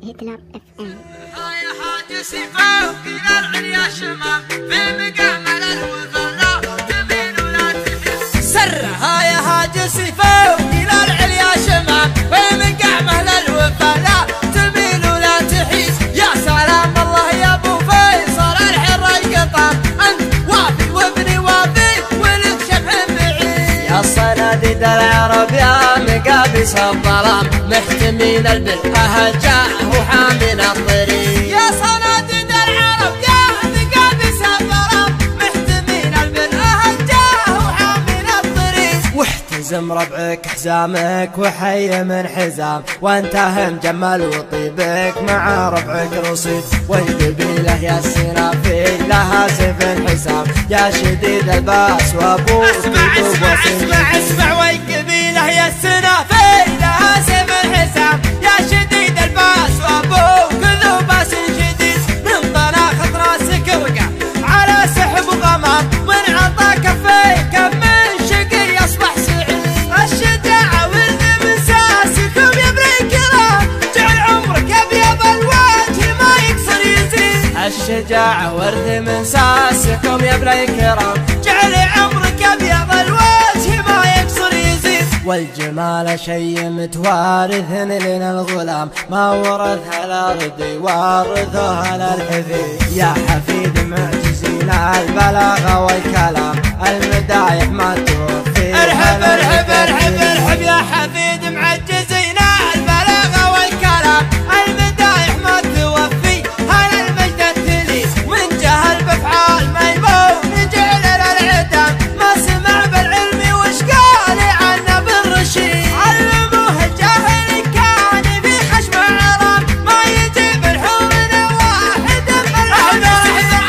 هيكلر FM. يا حاج سيفه وكلا العليا شمام في مقامل الوفا تميل ولا تحس. سرها يا حاج سيفه وكلا العليا شمام في مقامل الوفا تميل ولا تحس. يا سلام الله يا ابو فيصل الحر القطام انت وافي وابني وافي ولد شبح بعيد. يا صناديد العرب يا مقابس الظلام محتمين البلحة جاه وحامل الطريق. يا صناديد العرب يا مقابس الظلام محتمين البلحة جاه وحامل الطريق. واحتزم ربعك حزامك وحي من حزام وانتهى مجمل وطيبك مع ربعك رصيد. والقبيلة يا السنافي لها سيف حسام يا شديد الباس وابوك اسمع والقبيلة يا السنافي لها سيف حسام يا شديد الباس وابوك ذو باس شديد. من طناخة راسك وقع على سحب وغمام من عطا كفيك من شقي اصبح سعيد. الشجاعة ولد من ساسكم يا ابن الكرام جعل عمرك ابيض الوجه ما يكسر يزيد. الشجاعة ورث من ساسكم يا ابن الكرام جعل عمرك ابيض الوجه ما يكسر يزيد. والجمال شي متوارث لنا الغلام ما ورثها الارض وارثها للحفيد. يا حفيد معجزين البلاغة والكلام المدايح ما توفي. ارحب ارحب ارحب ارحب يا حفيد معجزين البلاغة والكلام المدايح ما توفي. هل المجد التلي من جهل بافعال ميمون جعل للعدم ما سمع بالعلم وش قال عنه بالرشيد. علموه الجاهل كان في خشم عرام ما يجيب الحور واحد بالعدم.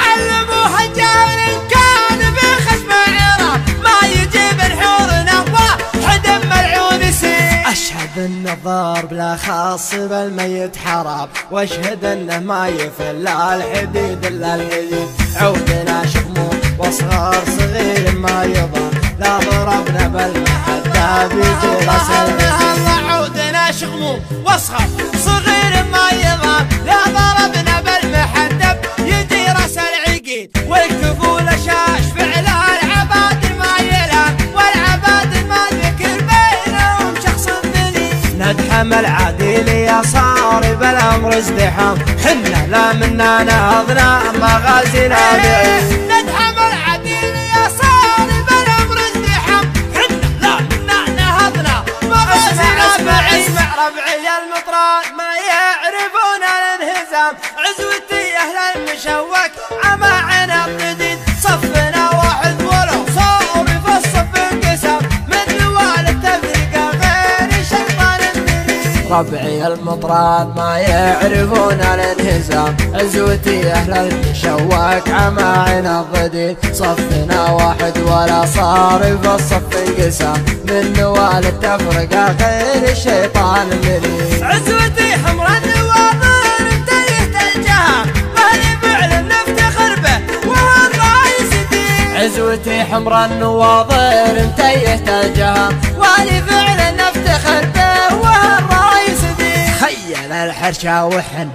علموه الجاهل كان في خشم عرام ما يجيب الحور واحد ملعون سيد. أشهد أن الضرب لا خاص بالميت حرام واشهد أنه ما يفل الحديد إلا الحديد. عودنا شموم واصغر صغير ما يضر لا ضربنا بالمحدة بيجي راس الله. عودنا شغموم واصغر صغير ما يضر لا ضربنا بالمحدب يجي راس العقيد. والكفول شاش فعل العباد ما يلام والعباد ما ذكر بينهم شخص ذليل. ندحم العديل يا صار بالأمر ازدحام حنا لا منا نهضنا مغازينا بعيد. ندحم العديل يا صار بالأمر ازدحام حنا لا منا نهضنا مغازينا بعيد. اسمع ربعي المطران ما يعرفون الانهزام عزوتي أهل المشوك عماعنا الجديد. صفنا واحد ولو صار في الصف انقسام من نوال التفرقة غير شيطان المريد. ربعي المطران ما يعرفون الانهزام عزوتي أهل المشوك عماعنا الضديد. صفنا واحد ولا صار في الصف انقسام من نوال التفرقة غير الشيطان مريد. عزوتي حمر النواظر انتهت الجهة وهل فعل نفتخر به وهو الرئيس دين. عزوتي حمر النواظر انتهت الجهة وهل فعل نفتخر به وهو الرئيس دين. خيل الحرشة وحن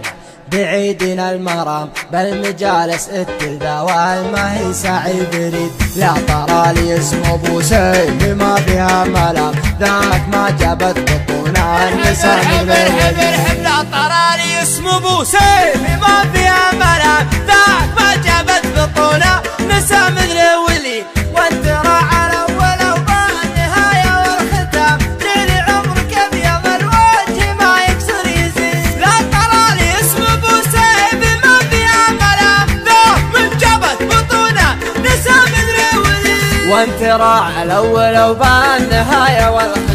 بعيدنا المرام بالمجالس التلداوال ما هي سعي بريد. لا ترى لي اسم ابو سيف ما فيها ملام ذاك ما جابت بطونا النساء ارحب ارحب ارحب لا ترى لي اسم ابو سيف ما فيها ملام ذاك ما جابت بطونا نساء مثل ولي. وانت راعى الاول وبالنهايه والختام جعل عمرك ابيض الوجه ما يكسر يزيد. لا ترى لي اسم ابو سيف ما فيها ملام ذاك من جابت بطونا نساء مثل ولي. وانت راعى الاول وبالنهايه والختام